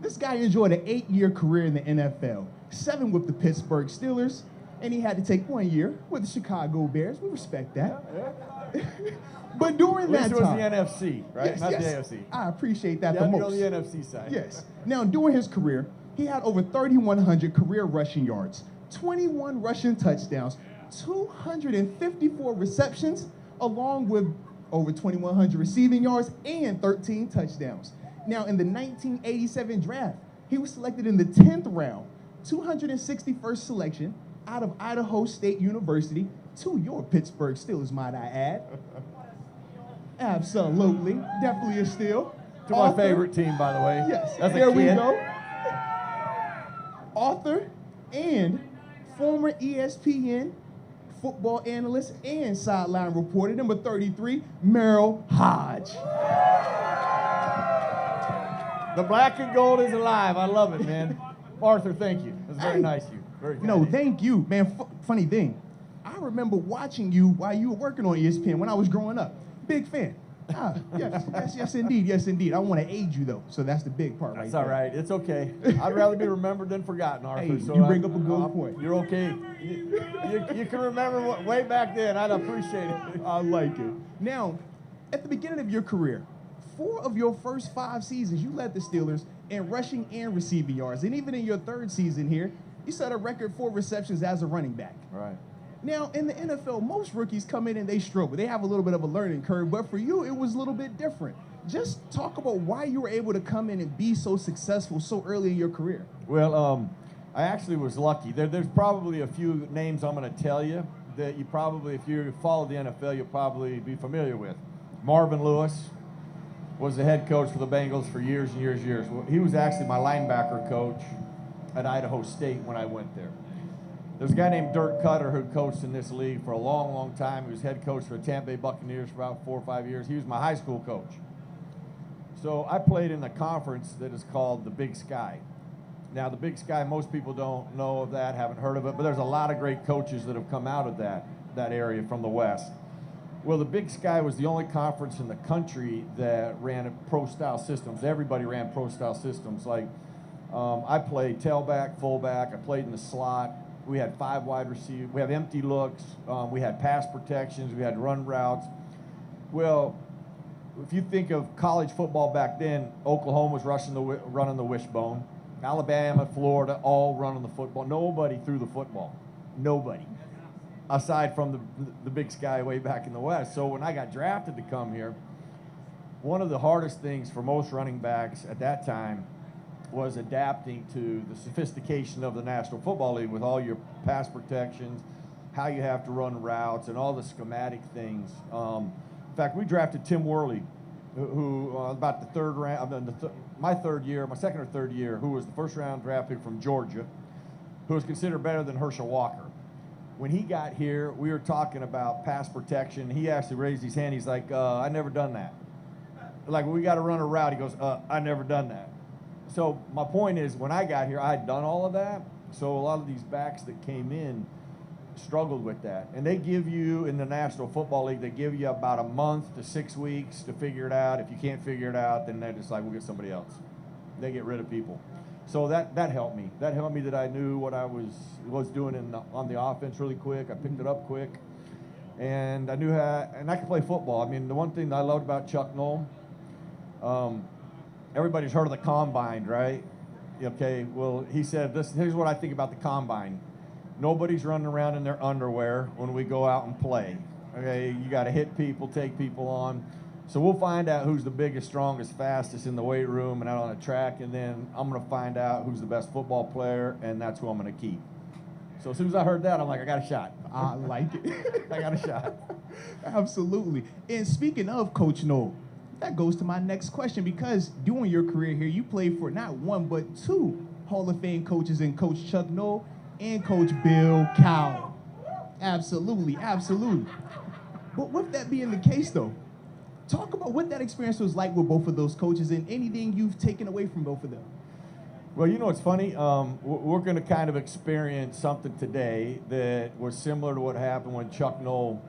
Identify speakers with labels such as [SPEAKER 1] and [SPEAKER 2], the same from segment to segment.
[SPEAKER 1] This guy enjoyed an 8-year career in the NFL, 7 with the Pittsburgh Steelers, and he had to take 1 year with the Chicago Bears. We respect that.
[SPEAKER 2] Yeah.
[SPEAKER 1] But during that time,
[SPEAKER 2] it was the NFC, right?
[SPEAKER 1] yes,
[SPEAKER 2] Not
[SPEAKER 1] yes,
[SPEAKER 2] the AFC.
[SPEAKER 1] I appreciate that
[SPEAKER 2] You
[SPEAKER 1] the
[SPEAKER 2] had to
[SPEAKER 1] most.
[SPEAKER 2] go on the NFC side.
[SPEAKER 1] Yes. Now, during his career, he had over 3,100 career rushing yards, 21 rushing touchdowns, 254 receptions, along with over 2,100 receiving yards and 13 touchdowns. Now, in the 1987 draft, he was selected in the 10th round, 261st selection out of Idaho State University to your Pittsburgh Steelers, might I add. Absolutely. Definitely a steal.
[SPEAKER 2] To my favorite team, by the way.
[SPEAKER 1] Yes.
[SPEAKER 2] As a
[SPEAKER 1] There we
[SPEAKER 2] kid.
[SPEAKER 1] go. Author and former ESPN football analyst and sideline reporter, number 33, Merril Hoge.
[SPEAKER 2] The black and gold is alive. I love it, man. Arthur, thank you. That's very nice of you. Very kind.
[SPEAKER 1] No, thank you, man. Funny thing, I remember watching you while you were working on ESPN when I was growing up. Big fan. Yes, indeed. Yes, indeed. I want to aid you, though, so that's the big part
[SPEAKER 2] That's
[SPEAKER 1] right
[SPEAKER 2] all
[SPEAKER 1] there.
[SPEAKER 2] right. It's okay. I'd rather be remembered than forgotten, Arthur.
[SPEAKER 1] Hey,
[SPEAKER 2] so
[SPEAKER 1] you bring up a good point.
[SPEAKER 2] You're okay. You can remember way back then. I'd appreciate it.
[SPEAKER 1] I like it. Now, at the beginning of your career, 4 of your first 5 seasons, you led the Steelers in rushing and receiving yards. And even in your 3rd season here, you set a record for receptions as a running back.
[SPEAKER 2] Right.
[SPEAKER 1] Now, in the NFL, most rookies come in and they struggle. They have a little bit of a learning curve, but for you, it was a little bit different. Just talk about why you were able to come in and be so successful so early in your career.
[SPEAKER 2] Well, I actually was lucky. There's probably a few names I'm going to tell you that you probably, if you follow the NFL, you'll probably be familiar with. Marvin Lewis was the head coach for the Bengals for years and years and years. Well, he was actually my linebacker coach at Idaho State when I went there. There's a guy named Dirk Cutter who coached in this league for a long, long time. He was head coach for the Tampa Bay Buccaneers for about 4 or 5 years. He was my high school coach. So I played in a conference that is called the Big Sky. Now, the Big Sky, most people don't know of that, haven't heard of it, but there's a lot of great coaches that have come out of that area from the West. Well, the Big Sky was the only conference in the country that ran pro-style systems. Everybody ran pro-style systems. Like, I played tailback, fullback. I played in the slot. We had 5 wide receivers. We have empty looks. We had pass protections. We had run routes. Well, if you think of college football back then, Oklahoma was running the wishbone. Alabama, Florida, all running the football. Nobody threw the football. Nobody. Aside from the Big Sky way back in the West. So when I got drafted to come here, one of the hardest things for most running backs at that time was adapting to the sophistication of the National Football League with all your pass protections, how you have to run routes, and all the schematic things. In fact, we drafted Tim Worley, who about the 3rd round, my 2nd or 3rd year, who was the 1st round draft pick from Georgia, who was considered better than Herschel Walker. When he got here, we were talking about pass protection. He actually raised his hand. He's like, I never done that. Like, we got to run a route. He goes, I never done that. So my point is, when I got here, I had done all of that. So a lot of these backs that came in struggled with that. And they give you, in the National Football League, they give you about a month to 6 weeks to figure it out. If you can't figure it out, then they're just like, we'll get somebody else. They get rid of people. So that helped me. That helped me that I knew what I was doing on the offense really quick. I picked it up quick. And I knew how, and I could play football. I mean, the one thing that I loved about Chuck Noll, everybody's heard of the combine, right? Okay, well, he said, here's what I think about the combine. Nobody's running around in their underwear when we go out and play. Okay, you got to hit people, take people on. So we'll find out who's the biggest, strongest, fastest in the weight room and out on the track, and then I'm going to find out who's the best football player, and that's who I'm going to keep. So as soon as I heard that, I'm like, I got a shot.
[SPEAKER 1] I like it.
[SPEAKER 2] I got a shot.
[SPEAKER 1] Absolutely. And speaking of Coach Noll, that goes to my next question, because during your career here, you played for not 1 but 2 Hall of Fame coaches in Coach Chuck Noll and Coach Bill Cowell. Absolutely, absolutely. But with that being the case, though, talk about what that experience was like with both of those coaches and anything you've taken away from both of them.
[SPEAKER 2] Well, you know what's funny? We're going to kind of experience something today that was similar to what happened when Chuck Noll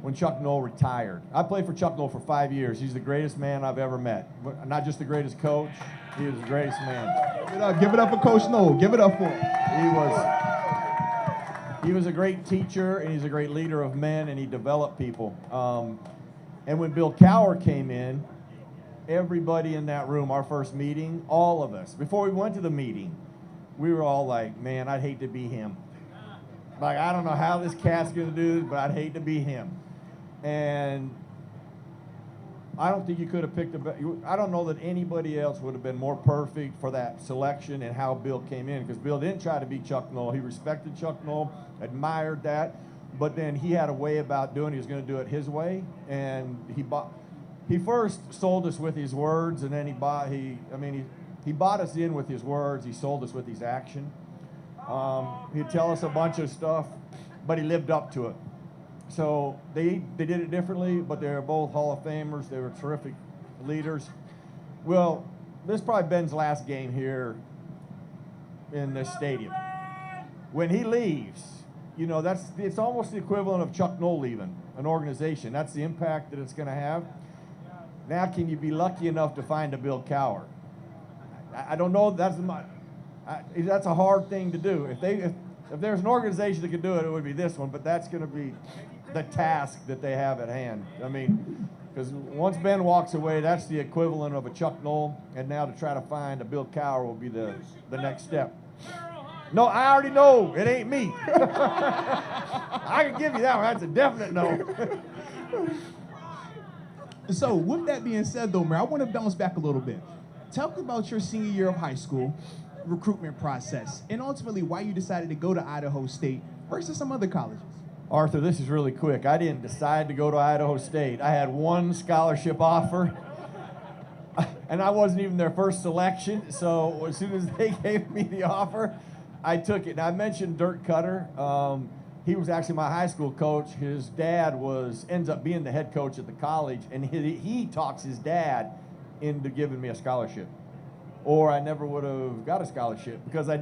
[SPEAKER 2] when Chuck Noll retired. I played for Chuck Noll for 5 years. He's the greatest man I've ever met. Not just the greatest coach, he was the greatest man.
[SPEAKER 1] Give it up for Coach Noll. Give it up for him.
[SPEAKER 2] He was a great teacher, and he's a great leader of men, and he developed people. And when Bill Cowher came in, everybody in that room, our first meeting, all of us, before we went to the meeting, we were all like, man, I'd hate to be him. Like, I don't know how this cat's going to do this, but I'd hate to be him. And I don't think you could have picked I don't know that anybody else would have been more perfect for that selection and how Bill came in, because Bill didn't try to be Chuck Noll. He respected Chuck Noll, admired that, but then he had a way about doing it. He was going to do it his way, and he first sold us with his words, and then he bought us in with his words. He sold us with his action. He'd tell us a bunch of stuff, but he lived up to it. So they did it differently, but they were both Hall of Famers. They were terrific leaders. Well, this is probably Ben's last game here in this stadium. When he leaves, it's almost the equivalent of Chuck Noll leaving an organization. That's the impact that it's going to have. Now, can you be lucky enough to find a Bill Cowher? I don't know. That's a hard thing to do. If there's an organization that could do it, it would be this one. But that's going to be the task that they have at hand. I mean, because once Ben walks away, that's the equivalent of a Chuck Noll, and now to try to find a Bill Cowher will be the next step. No, I already know. It ain't me. I can give you that one. That's a definite no.
[SPEAKER 1] So with that being said, though, Merril, I want to bounce back a little bit. Talk about your senior year of high school, recruitment process, and ultimately why you decided to go to Idaho State versus some other colleges.
[SPEAKER 2] Arthur, this is really quick. I didn't decide to go to Idaho State. I had one scholarship offer, and I wasn't even their first selection. So as soon as they gave me the offer, I took it. Now, I mentioned Dirk Cutter. He was actually my high school coach. His dad ends up being the head coach at the college, and he talks his dad into giving me a scholarship. Or I never would have got a scholarship because I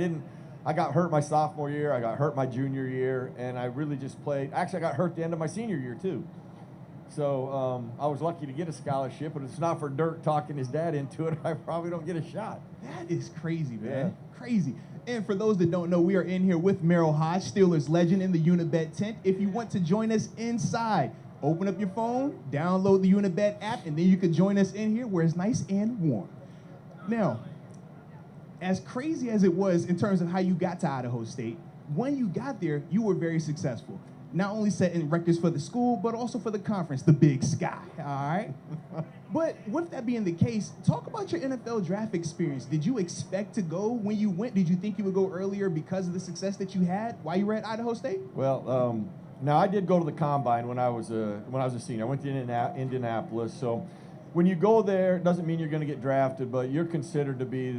[SPEAKER 2] got hurt my sophomore year, I got hurt my junior year, and I really just played. Actually, I got hurt the end of my senior year, too. So I was lucky to get a scholarship, but if it's not for Dirk talking his dad into it, I probably don't get a shot.
[SPEAKER 1] That is crazy, man.
[SPEAKER 2] Yeah.
[SPEAKER 1] Crazy. And for those that don't know, we are in here with Merril Hoge, Steelers legend, in the Unibet tent. If you want to join us inside, open up your phone, download the Unibet app, and then you can join us in here where it's nice and warm. Now, as crazy as it was in terms of how you got to Idaho State, when you got there, you were very successful. Not only setting records for the school, but also for the conference, the Big Sky, all right? But with that being the case, talk about your NFL draft experience. Did you expect to go when you went? Did you think you would go earlier because of the success that you had while you were at Idaho State?
[SPEAKER 2] Well, now I did go to the combine when I was a senior. I went to Indianapolis, so when you go there, it doesn't mean you're going to get drafted, but you're considered to be,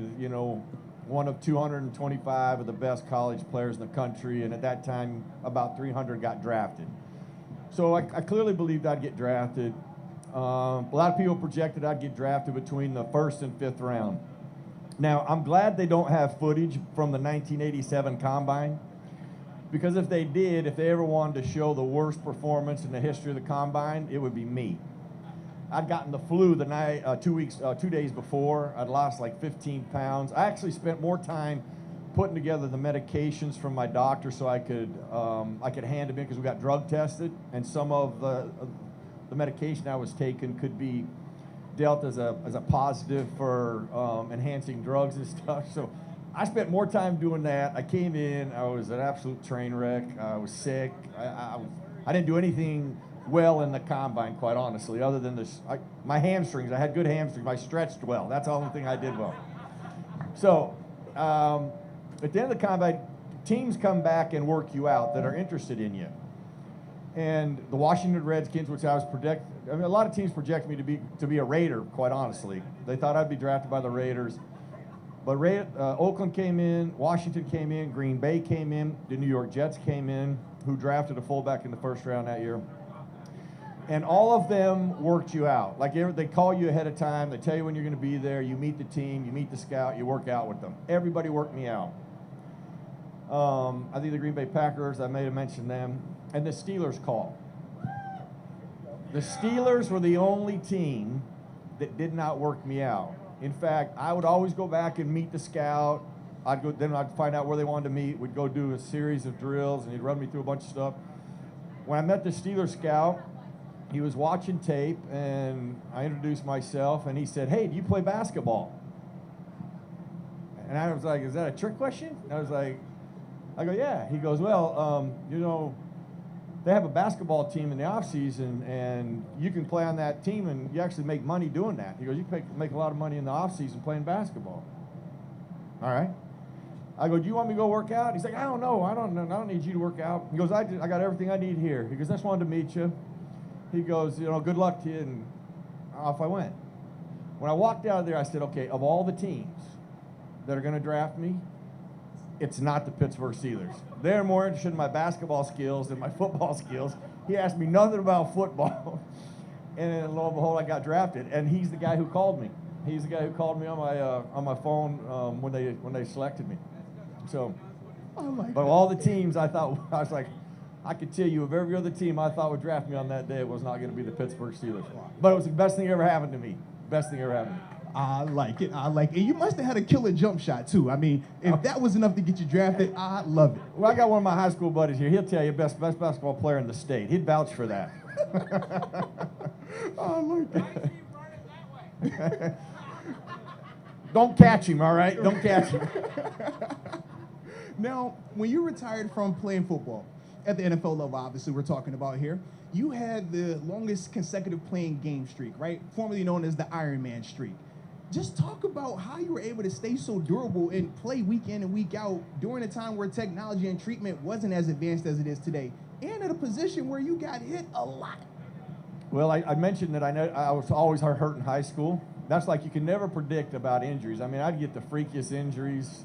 [SPEAKER 2] one of 225 of the best college players in the country, and at that time, about 300 got drafted. So I clearly believed I'd get drafted. A lot of people projected I'd get drafted between the 1st and 5th round. Now, I'm glad they don't have footage from the 1987 Combine, because if they ever wanted to show the worst performance in the history of the Combine, it would be me. I'd gotten the flu the night, 2 days before. I'd lost like 15 pounds. I actually spent more time putting together the medications from my doctor so I could hand them in, because we got drug tested, and some of the medication I was taking could be dealt as a positive for enhancing drugs and stuff. So I spent more time doing that. I came in, I was an absolute train wreck. I was sick. I didn't do anything well in the combine, quite honestly, other than my hamstrings. I had good hamstrings. I stretched well. That's the only thing I did well. So at the end of the combine, teams come back and work you out that are interested in you. And the Washington Redskins, which I was a lot of teams project me to be a Raider, quite honestly. They thought I'd be drafted by the Raiders. But Oakland came in, Washington came in, Green Bay came in, the New York Jets came in, who drafted a fullback in the 1st round that year. And all of them worked you out. Like they call you ahead of time. They tell you when you're going to be there. You meet the team. You meet the scout. You work out with them. Everybody worked me out. I think the Green Bay Packers, I may have mentioned them. And the Steelers call. The Steelers were the only team that did not work me out. In fact, I would always go back and meet the scout. Then I'd find out where they wanted to meet. We'd go do a series of drills, and he'd run me through a bunch of stuff. When I met the Steelers scout, he was watching tape, and I introduced myself, and he said, "Hey, do you play basketball?" And I was like, "Is that a trick question?" And I go, "Yeah." He goes, "Well, they have a basketball team in the off season, and you can play on that team, and you actually make money doing that." He goes, "You can make a lot of money in the off season playing basketball." All right. I go, "Do you want me to go work out?" He's like, "I don't know. I don't need you to work out." He goes, I got everything I need here." He goes, "I just wanted to meet you." He goes, "Good luck to you," and off I went. When I walked out of there, I said, okay, of all the teams that are going to draft me, it's not the Pittsburgh Steelers. They're more interested in my basketball skills than my football skills. He asked me nothing about football. And then lo and behold, I got drafted. And he's the guy who called me. He's the guy who called me on my phone when they selected me. So, but of all the teams, I was like, I could tell you of every other team I thought would draft me on that day, it was not going to be the Pittsburgh Steelers. But it was the best thing ever happened to me. Best thing ever happened to me.
[SPEAKER 1] I like it. And you must have had a killer jump shot, too. I mean, if that was enough to get you drafted, I love it.
[SPEAKER 2] Well, I got one of my high school buddies here. He'll tell you best basketball player in the state. He'd vouch for that.
[SPEAKER 1] I like it.
[SPEAKER 2] Don't catch him, all right? Don't catch him.
[SPEAKER 1] Now, when you retired from playing football, at the NFL level, obviously, we're talking about here, you had the longest consecutive playing game streak, right? Formerly known as the Iron Man streak. Just talk about how you were able to stay so durable and play week in and week out during a time where technology and treatment wasn't as advanced as it is today, and at a position where you got hit a lot.
[SPEAKER 2] Well, I mentioned that I was always hurt in high school. That's like you can never predict about injuries. I mean, I'd get the freakiest injuries.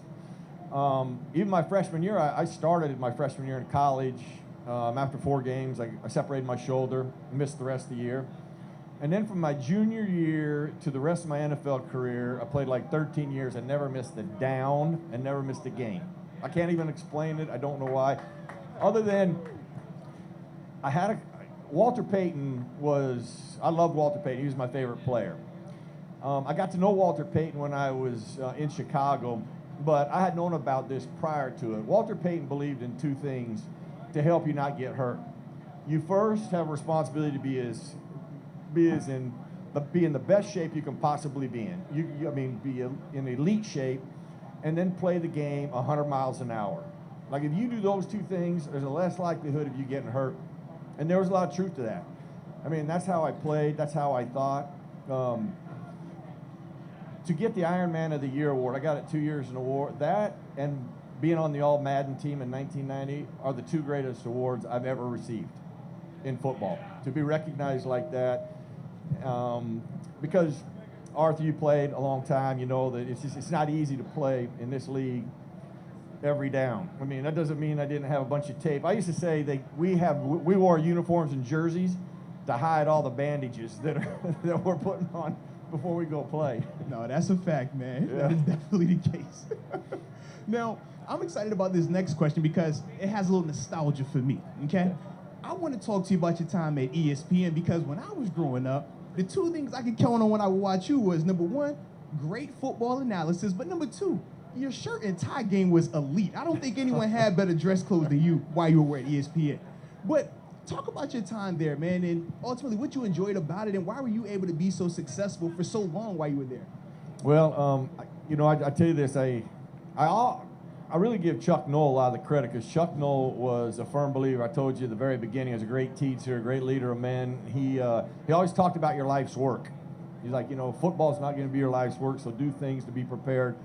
[SPEAKER 2] Even my freshman year, I started my freshman year in college. After 4 games, I separated my shoulder, missed the rest of the year. And then from my junior year to the rest of my NFL career, I played like 13 years and never missed a down and never missed a game. I can't even explain it. I don't know why. Other than Walter Payton I loved Walter Payton. He was my favorite player. I got to know Walter Payton when I was in Chicago, but I had known about this prior to it. Walter Payton believed in 2 things to help you not get hurt. You first have a responsibility to be in the best shape you can possibly be in. Be in elite shape, and then play the game 100 miles an hour. Like if you do those 2 things, there's a less likelihood of you getting hurt. And there was a lot of truth to that. I mean, that's how I played. That's how I thought. To get the Iron Man of the Year award, I got it 2 years in a war. That and being on the All-Madden team in 1990 are the 2 greatest awards I've ever received in football. To be recognized like that, because Arthur, you played a long time, you know that it's not easy to play in this league every down. I mean, that doesn't mean I didn't have a bunch of tape. I used to say we wore uniforms and jerseys to hide all the bandages that we're putting on before we go play.
[SPEAKER 1] No, that's a fact, man.
[SPEAKER 2] Yeah.
[SPEAKER 1] That is definitely the case. Now, I'm excited about this next question because it has a little nostalgia for me, okay? I want to talk to you about your time at ESPN because when I was growing up, the 2 things I could count on when I would watch you was, number 1, great football analysis, but number 2, your shirt and tie game was elite. I don't think anyone had better dress clothes than you while you were at ESPN. But talk about your time there, man, and ultimately what you enjoyed about it and why were you able to be so successful for so long while you were there?
[SPEAKER 2] Well, I tell you this, I really give Chuck Noll a lot of the credit because Chuck Noll was a firm believer. I told you at the very beginning, he was a great teacher, a great leader of men. He always talked about your life's work. He's like, football's not going to be your life's work, so do things to be prepared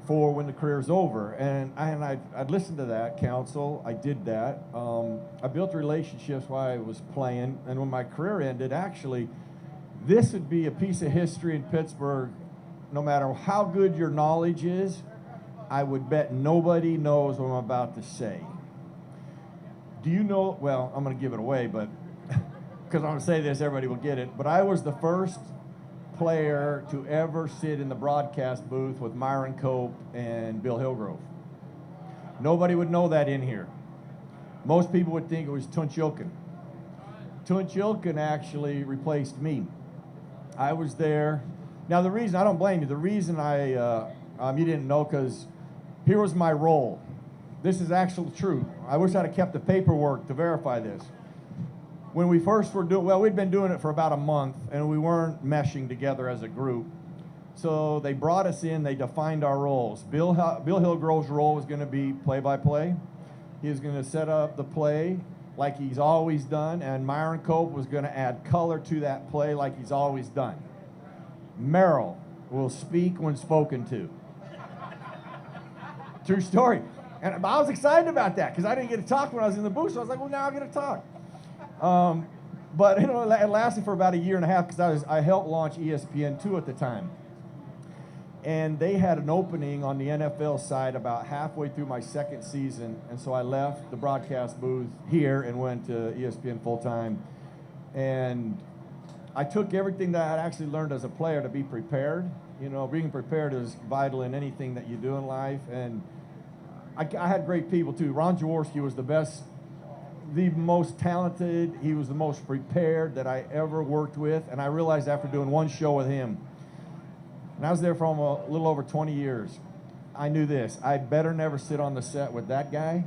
[SPEAKER 2] for when the career's over. And I'd listened to that counsel. I did that. I built relationships while I was playing. And when my career ended, actually, this would be a piece of history in Pittsburgh. No matter how good your knowledge is, I would bet nobody knows what I'm about to say. Do you know, well, I'm going to give it away, but because I'm going to say this, everybody will get it. But I was the first player to ever sit in the broadcast booth with Myron Cope and Bill Hillgrove. Nobody would know that in here. Most people would think it was Tunch Ilkin. Tunchilkin actually replaced me. I was there. Now the reason, I don't blame you, the reason you didn't know, because here was my role. This is actually true. I wish I'd have kept the paperwork to verify this. When we first were doing, well, we'd been doing it for about a month, and we weren't meshing together as a group. So they brought us in, they defined our roles. Bill Hillgrove's role was going to be play-by-play. He was going to set up the play like he's always done, and Myron Cope was going to add color to that play like he's always done. Merril will speak when spoken to. True story. And I was excited about that because I didn't get to talk when I was in the booth, so I was like, well, now I get to talk. But it lasted for about a year and a half because I helped launch ESPN2 at the time. And they had an opening on the NFL side about halfway through my second season, and so I left the broadcast booth here and went to ESPN full-time. And I took everything that I had actually learned as a player to be prepared. You know, being prepared is vital in anything that you do in life. And I had great people, too. Ron Jaworski was the best, the most talented. He was the most prepared that I ever worked with. And I realized after doing one show with him, and I was there for almost a little over 20 years, I knew this. I better never sit on the set with that guy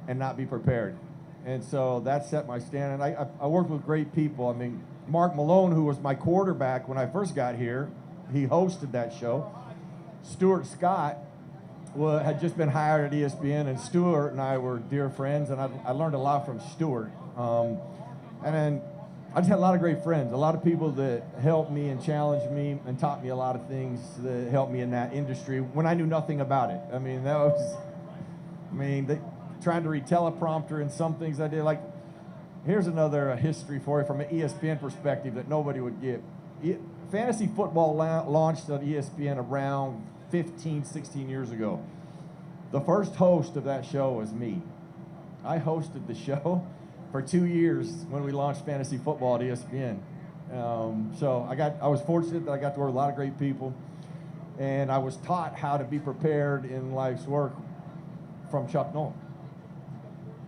[SPEAKER 2] and not be prepared. And so that set my standard. I worked with great people. I mean, Mark Malone, who was my quarterback when I first got here, he hosted that show. Stuart Scott had just been hired at ESPN, and Stuart and I were dear friends, and I learned a lot from Stuart. And then I just had a lot of great friends, a lot of people that helped me and challenged me and taught me a lot of things that helped me in that industry when I knew nothing about it. I mean, trying to read teleprompter and some things I did. Like, here's another history for you from an ESPN perspective that nobody would get. Fantasy football launched on ESPN around 15, 16 years ago. The first host of that show was me. I hosted the show for 2 years when we launched fantasy football at ESPN. So I was fortunate that I got to work with a lot of great people, and I was taught how to be prepared in life's work from Chuck Noll.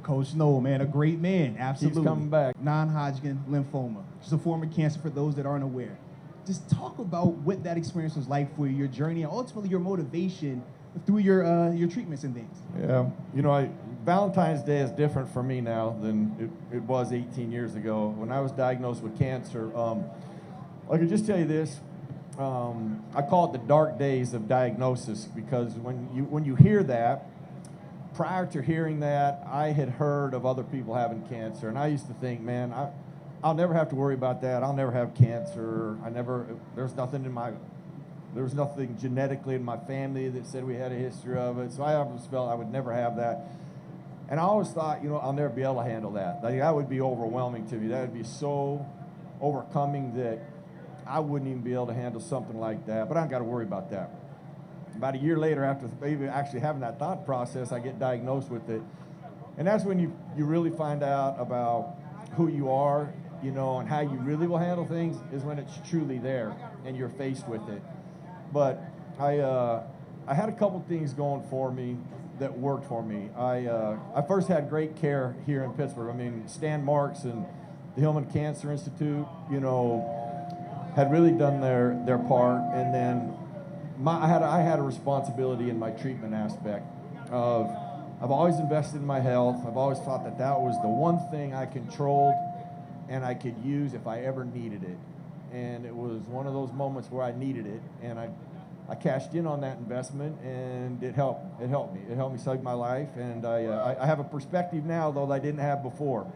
[SPEAKER 1] Coach Noll, man, a great man, absolutely.
[SPEAKER 2] He's coming back.
[SPEAKER 1] Non-Hodgkin lymphoma, just a form of cancer for those that aren't aware. Just talk about what that experience was like for you, your journey, and ultimately your motivation through your treatments and things.
[SPEAKER 2] Yeah, you know, Valentine's Day is different for me now than it was 18 years ago. When I was diagnosed with cancer, I can just tell you this, I call it the dark days of diagnosis, because when you hear that, prior to hearing that, I had heard of other people having cancer, and I used to think, man, I'll never have to worry about that. I'll never have cancer. There was nothing genetically in my family that said we had a history of it. So I always felt I would never have that. And I always thought, you know, I'll never be able to handle that. Like, that would be overwhelming to me. That would be so overcoming that I wouldn't even be able to handle something like that. But I don't got to worry about that. About a year later, after maybe actually having that thought process, I get diagnosed with it. And that's when you really find out about who you are, you know, and how you really will handle things, is when it's truly there and you're faced with it. But I had a couple things going for me that worked for me. I first had great care here in Pittsburgh. I mean, Stan Marks and the Hillman Cancer Institute, you know, had really done their part. And then I had a responsibility in my treatment aspect of, I've always invested in my health. I've always thought that was the one thing I controlled and I could use if I ever needed it. And it was one of those moments where I needed it, and I cashed in on that investment, and it helped. It helped me. It helped me save my life, and I have a perspective now, though, that I didn't have before.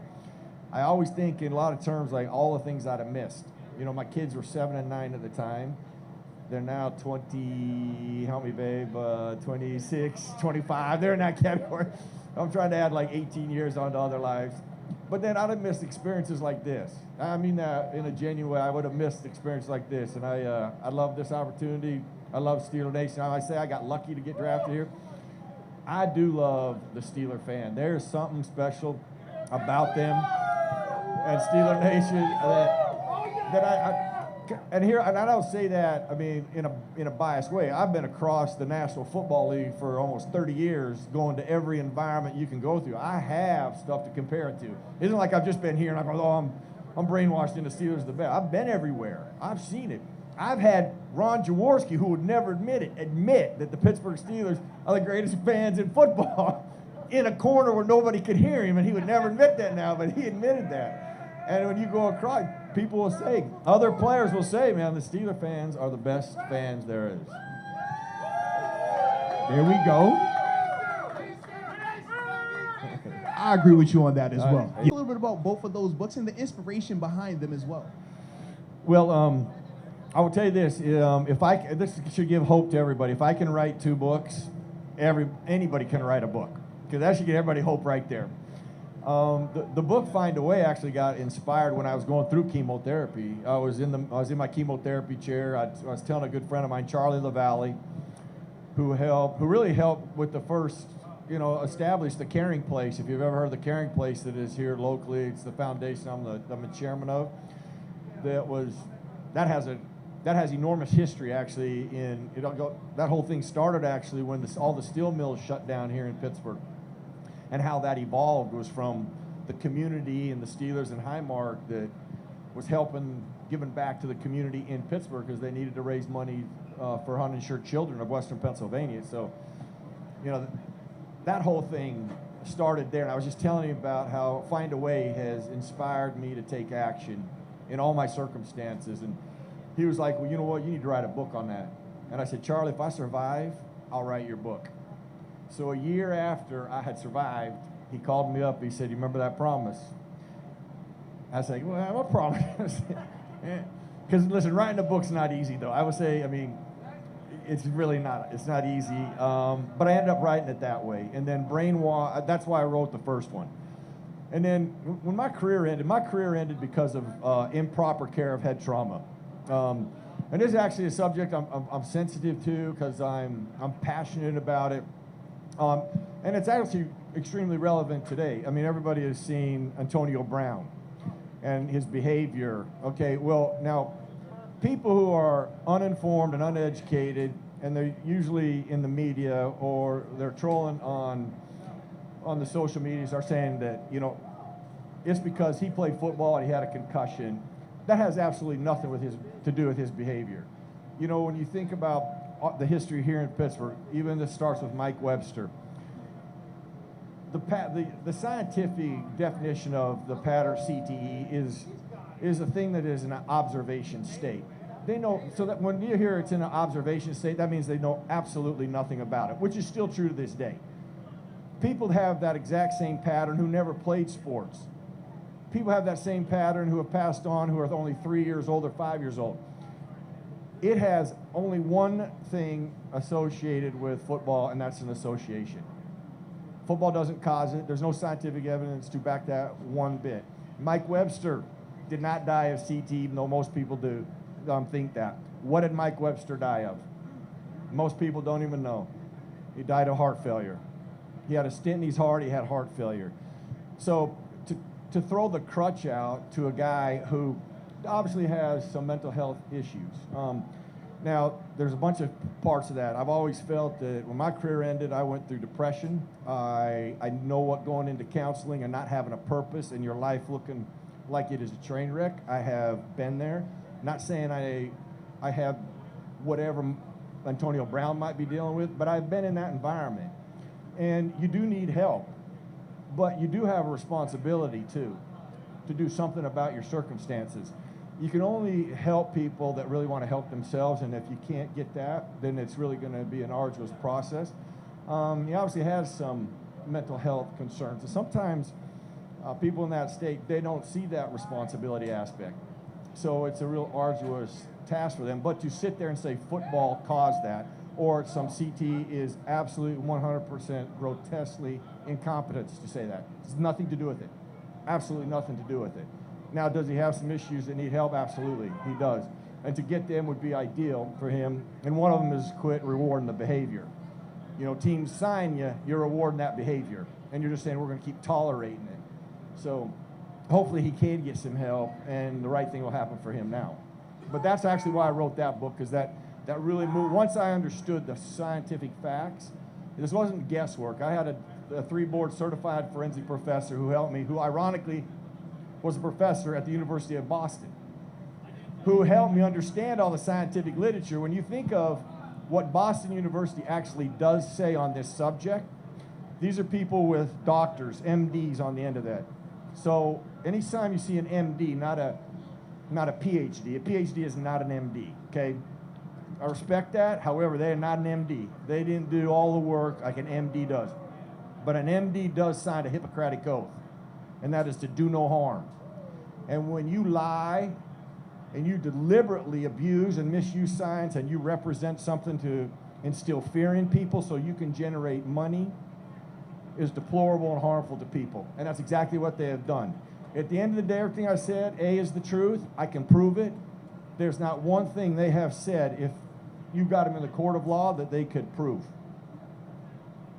[SPEAKER 2] I always think in a lot of terms like all the things I'd have missed. You know, my kids were 7 and 9 at the time. They're now 20, help me, babe, 26, 25. They're in that category. I'm trying to add like 18 years onto other lives. But then I'd have missed experiences like this. I mean that in a genuine way. I would have missed experiences like this. And I love this opportunity. I love Steeler Nation. I say I got lucky to get drafted here. I do love the Steeler fan. There's something special about them and Steeler Nation and I don't say that, I mean, in a biased way. I've been across the National Football League for almost 30 years, going to every environment you can go through. I have stuff to compare it to. It isn't like I've just been here and I go, I'm brainwashed into Steelers the best. I've been everywhere. I've seen it. I've had Ron Jaworski, who would never admit that the Pittsburgh Steelers are the greatest fans in football, in a corner where nobody could hear him, and he would never admit that now, but he admitted that. And when you go across, people will say, other players will say, man, the Steeler fans are the best fans there is.
[SPEAKER 1] There we go. I agree with you on that as well. A little bit about both of those books and the inspiration behind them as well.
[SPEAKER 2] Well, I will tell you this: this should give hope to everybody. If I can write 2 books, anybody can write a book, because that should give everybody hope right there. The book Find a Way actually got inspired when I was going through chemotherapy. I was in my chemotherapy chair. I was telling a good friend of mine, Charlie LaValle, who really helped with the first, establish the Caring Place. If you've ever heard of the Caring Place that is here locally, it's the foundation I'm the chairman of. That has enormous history actually. That whole thing started actually when all the steel mills shut down here in Pittsburgh, and how that evolved was from the community and the Steelers and Highmark that was giving back to the community in Pittsburgh because they needed to raise money for uninsured children of Western Pennsylvania. So, that whole thing started there. And I was just telling him about how Find a Way has inspired me to take action in all my circumstances. And he was like, well, you know what, you need to write a book on that. And I said, Charlie, if I survive, I'll write your book. So a year after I had survived, he called me up. He said, you remember that promise? I said, well, what promise? Because, listen, writing a book's not easy, though. I would say, it's really not. It's not easy. But I ended up writing it that way. And then Brainwash, that's why I wrote the first one. And then when my career ended because of improper care of head trauma. And this is actually a subject I'm sensitive to because I'm passionate about it. And it's actually extremely relevant today. Everybody has seen Antonio Brown and his behavior. Okay, well, now, people who are uninformed and uneducated, and they're usually in the media or they're trolling on the social medias, are saying that, it's because he played football and he had a concussion. That has absolutely nothing to do with his behavior. When you think about the history here in Pittsburgh, even this starts with Mike Webster. The scientific definition of the pattern CTE is a thing that is in an observation state. They know, so that when you hear it's in an observation state, that means they know absolutely nothing about it, which is still true to this day. People have that exact same pattern who never played sports. People have that same pattern who have passed on, who are only 3 years old or 5 years old. It has only one thing associated with football, and that's an association. Football doesn't cause it. There's no scientific evidence to back that one bit. Mike Webster did not die of CTE, even though most people do think that. What did Mike Webster die of? Most people don't even know. He died of heart failure. He had a stent in his heart. He had heart failure. So to throw the crutch out to a guy who obviously has some mental health issues. Now, there's a bunch of parts of that. I've always felt that when my career ended, I went through depression. I know what going into counseling and not having a purpose and your life looking like it is a train wreck. I have been there. Not saying I have whatever Antonio Brown might be dealing with, but I've been in that environment. And you do need help, but you do have a responsibility, too, to do something about your circumstances. You can only help people that really want to help themselves, and if you can't get that, then it's really going to be an arduous process. He obviously has some mental health concerns, and sometimes people in that state, they don't see that responsibility aspect. So it's a real arduous task for them. But to sit there and say football caused that, or some CT is absolutely 100% grotesquely incompetence to say that. It's nothing to do with it. Absolutely nothing to do with it. Now, does he have some issues that need help? Absolutely, he does. And to get them would be ideal for him. And one of them is quit rewarding the behavior. Teams sign you, you're rewarding that behavior. And you're just saying, we're going to keep tolerating it. So hopefully he can get some help, and the right thing will happen for him now. But that's actually why I wrote that book, because that really moved. Once I understood the scientific facts, this wasn't guesswork. I had a 3-board certified forensic professor who helped me, who ironically was a professor at the University of Boston who helped me understand all the scientific literature. When you think of what Boston University actually does say on this subject, these are people with doctors, MDs on the end of that. So anytime you see an MD, not a PhD, a PhD is not an MD, okay? I respect that. However, they are not an MD. They didn't do all the work like an MD does. But an MD does sign a Hippocratic oath, and that is to do no harm. And when you lie and you deliberately abuse and misuse science and you represent something to instill fear in people so you can generate money, is deplorable and harmful to people. And that's exactly what they have done. At the end of the day, everything I said, A, is the truth. I can prove it. There's not one thing they have said, if you got them in the court of law, that they could prove.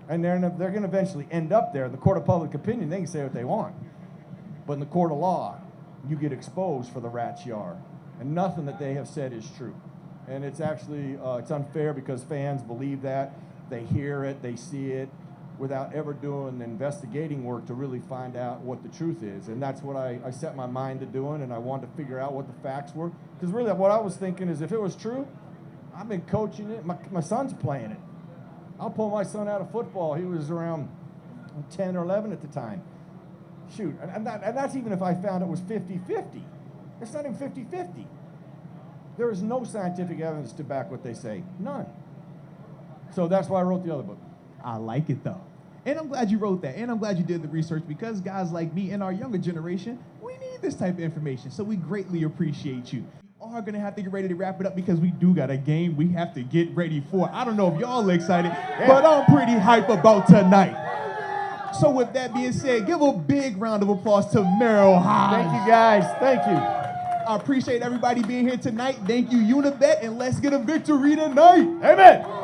[SPEAKER 2] And they're going to eventually end up there. In the court of public opinion, they can say what they want. But in the court of law, you get exposed for the rats you are. And nothing that they have said is true. And it's actually, it's unfair because fans believe that. They hear it, they see it, without ever doing the investigating work to really find out what the truth is. And that's what I set my mind to doing, and I wanted to figure out what the facts were. Because really what I was thinking is, if it was true, I've been coaching it. My son's playing it. I'll pull my son out of football. He was around 10 or 11 at the time. Shoot, and that's even if I found it was 50-50. It's not even 50-50. There is no scientific evidence to back what they say. None. So that's why I wrote the other book.
[SPEAKER 1] I like it, though. And I'm glad you wrote that. And I'm glad you did the research, because guys like me and our younger generation, we need this type of information. So we greatly appreciate you. We are going to have to get ready to wrap it up, because we do got a game we have to get ready for. I don't know if y'all are excited, but I'm pretty hype about tonight. So with that being said, give a big round of applause to Merril Hoge.
[SPEAKER 2] Thank you, guys. Thank you.
[SPEAKER 1] I appreciate everybody being here tonight. Thank you, Unibet, and let's get a victory tonight.
[SPEAKER 2] Amen.